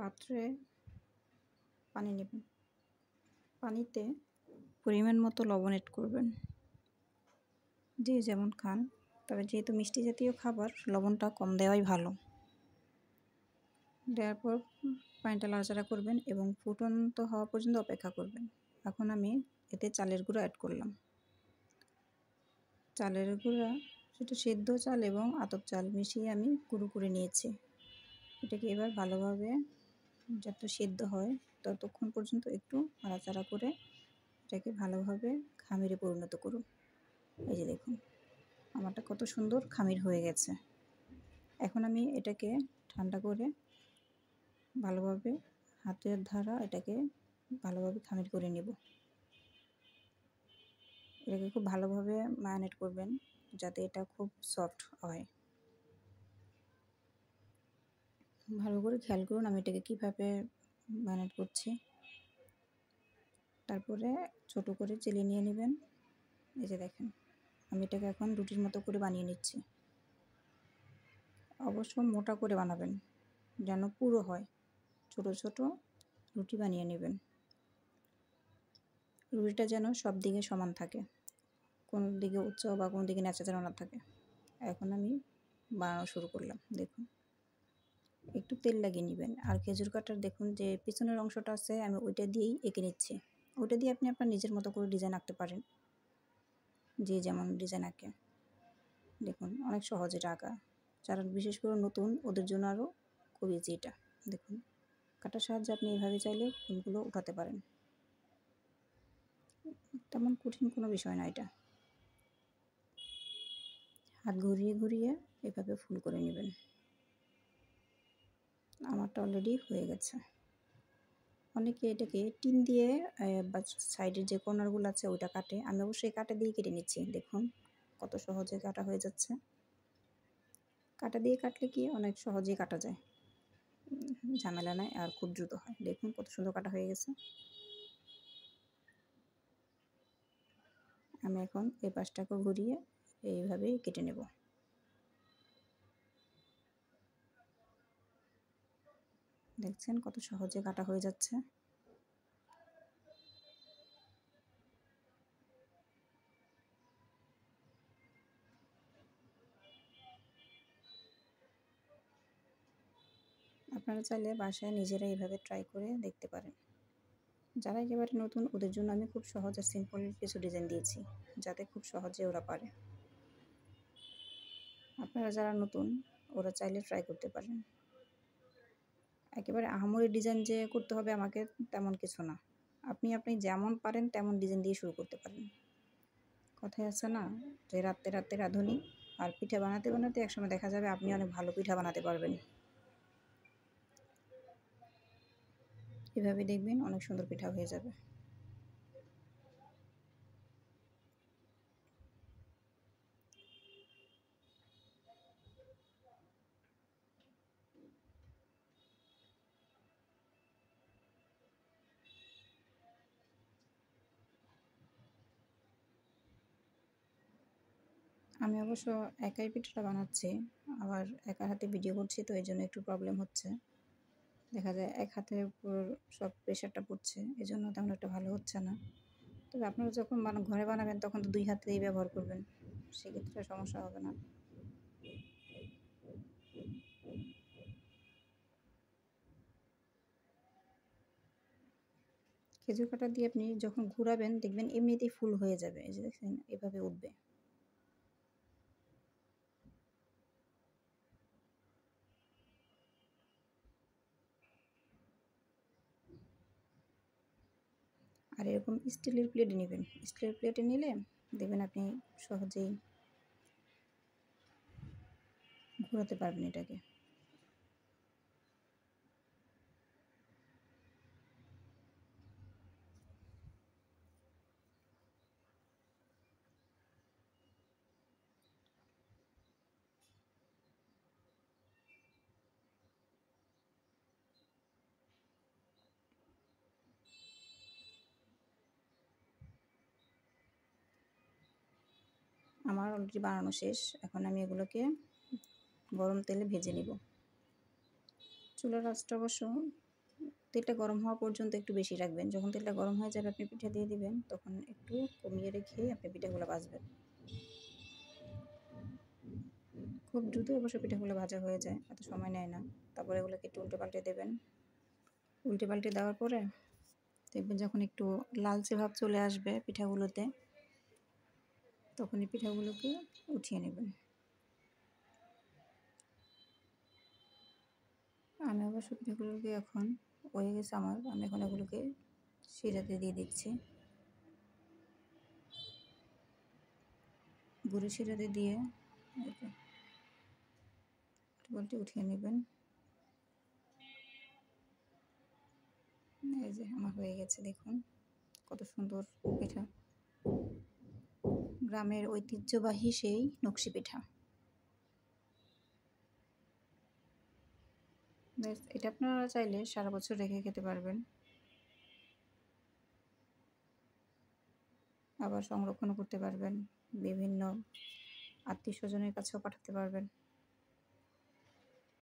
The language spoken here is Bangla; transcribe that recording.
পাত্রে পানি নেবেন, পানিতে পরিমাণ মতো লবণ অ্যাড করবেন, যে যেমন খান। তবে যেহেতু মিষ্টি জাতীয় খাবার, লবণটা কম দেওয়াই ভালো। দেওয়ার পর পানিটা নাড়াচাড়া করবেন এবং ফুটন্ত হওয়া পর্যন্ত অপেক্ষা করবেন। এখন আমি এতে চালের গুঁড়া অ্যাড করলাম। চালের গুঁড়া সেটা সেদ্ধ চাল এবং আতপ চাল মিশিয়ে আমি গুঁড়ো করে নিয়েছি। এটাকে এবার ভালোভাবে যত সেদ্ধ হয় ততক্ষণ পর্যন্ত একটু নাড়াচাড়া করে এটাকে ভালোভাবে খামিরে পরিণত করুন। এই যে দেখুন আমারটা কত সুন্দর খামির হয়ে গেছে। এখন আমি এটাকে ঠান্ডা করে ভালোভাবে হাতের দ্বারা এটাকে ভালোভাবে খামির করে নেব। এটাকে খুব ভালোভাবে ম্যারিনেট করবেন যাতে এটা খুব সফট হয়। ভালো করে খেয়াল করুন আমি এটাকে কীভাবে ম্যারিনেট করছি। তারপরে ছোট করে চেলে নিয়ে নেবেন। এই যে দেখেন আমি এটাকে এখন রুটির মতো করে বানিয়ে নিচ্ছি। অবশ্য মোটা করে বানাবেন যেন পুরো হয়। ছোট ছোট রুটি বানিয়ে নেবেন। রুটিটা যেন সব দিকে সমান থাকে, কোন দিকে উচ্চ বা কোন দিকে ন্যাচা যেন না থাকে। এখন আমি বানানো শুরু করলাম। দেখুন একটু তেল লাগিয়ে নেবেন। আর খেজুর কাটার দেখুন যে পিছনের অংশটা আছে আমি ওইটা দিয়েই এঁকে নিচ্ছি। ওইটা দিয়ে আপনি আপনার নিজের মতো করে ডিজাইন আঁকতে পারেন, যে যেমন ডিজাইন আঁকে। দেখুন অনেক সহজ এটা আঁকা, যারা বিশেষ করে নতুন ওদের জন্য আরও খুব ইজি এটা। দেখুন কাটার সাহায্যে আপনি এইভাবে চাইলে ফুলগুলো উঠাতে পারেন, তেমন কঠিন কোনো বিষয় না এটা। হাত ঘুরিয়ে ঘুরিয়ে এভাবে ফুল করে নেবেন। আমারটা অলরেডি হয়ে গেছে। অনেকে এটাকে টিন দিয়ে বা সাইডের যে কর্নারগুলো আছে ওইটা কাটে, আমি অবশ্যই কাটা দিয়ে কেটে নিচ্ছি। দেখুন কত সহজে কাটা হয়ে যাচ্ছে। কাটা দিয়ে কাটলে কি অনেক সহজেই কাটা যায়, ঝামেলা নাই আর খুব দ্রুত হয়। দেখুন কত সুন্দর কাটা হয়ে গেছে। আমি এখন এই পাশটাকে ঘুরিয়ে এইভাবেই কেটে নেব। দেখছেন কত সহজে কাটা হয়ে যাচ্ছে। আপনারা চাইলে বাসায় নিজেরা এইভাবে ট্রাই করে দেখতে পারেন। যারা একেবারে নতুন ওদের জন্য আমি খুব সহজ আর সিম্পল কিছু ডিজাইন দিয়েছি, যাতে খুব সহজে ওরা পারে। আপনারা যারা নতুন ওরা চাইলে ট্রাই করতে পারেন। একেবারে আহামরি ডিজাইন যে করতে হবে আমাকে তেমন কিছু না, আপনি যেমন পারেন তেমন ডিজাইন দিয়ে শুরু করতে পারেন। কথায় আছে না যে রাত্রে রাত্রে রাঁধুনি, আর পিঠা বানাতে বানাতে একসময় দেখা যাবে আপনি অনেক ভালো পিঠা বানাতে পারবেন। এভাবে দেখবেন অনেক সুন্দর পিঠা হয়ে যাবে। আমি অবশ্য একাই পিঠাটা বানাচ্ছি, আবার একা হাতে ভিডিও করছি, তো এই জন্য একটু প্রবলেম হচ্ছে। দেখা যায় এক হাতের উপর সব প্রেশারটা পড়ছে, এই জন্য তেমন একটা ভালো হচ্ছে না। তবে আপনারা যখন ঘরে বানাবেন তখন তো 2 হাতেই ব্যবহার করবেন, সেক্ষেত্রে সমস্যা হবে না। খেজুর কাটা দিয়ে আপনি যখন ঘুরাবেন দেখবেন এমনিতেই ফুল হয়ে যাবে। এই যে দেখছেন এভাবে উঠবে। আর এরকম স্টিলের প্লেটে নেবেন। স্টিলের প্লেটে নিলে দেখবেন আপনি সহজেই ঘোরাতে পারবেন এটাকে। আমার অলরেডি বানানো শেষ। এখন আমি এগুলোকে গরম তেলে ভেজে নিব। চুলার আঁচটা অবশ্য তেলটা গরম হওয়া পর্যন্ত একটু বেশি রাখবেন। যখন তেলটা গরম হয়ে যাবে আপনি পিঠা দিয়ে দিবেন, তখন একটু কমিয়ে রেখে আপনি পিঠাগুলো ভাজবেন। খুব দ্রুত অবশ্য পিঠাগুলো ভাজা হয়ে যায়, এত সময় নেয় না। তারপরে এগুলোকে একটু উল্টে পাল্টে দেবেন। উল্টে পাল্টে দেওয়ার পরে দেখবেন যখন একটু লালচে ভাব চলে আসবে পিঠাগুলোতে, তখন এই পিঠাগুলোকে উঠিয়ে নেবেন। আমি অবশ্য পিঠাগুলোকে এখন হয়ে গেছে আমার, আমি এখন এগুলোকে শিরাতে দিয়ে দিচ্ছি। গুঁড়ো শিরাতে দিয়ে বলটি উঠিয়ে নেবেন। এই যে আমার হয়ে গেছে, দেখুন কত সুন্দর পিঠা, গ্রামের ঐতিহ্যবাহী সেই নকশি পিঠা। এটা আপনারা চাইলে সারা বছর রেখে খেতে পারবেন, আবার সংরক্ষণও করতে পারবেন, বিভিন্ন আত্মীয় স্বজনের কাছেও পাঠাতে পারবেন।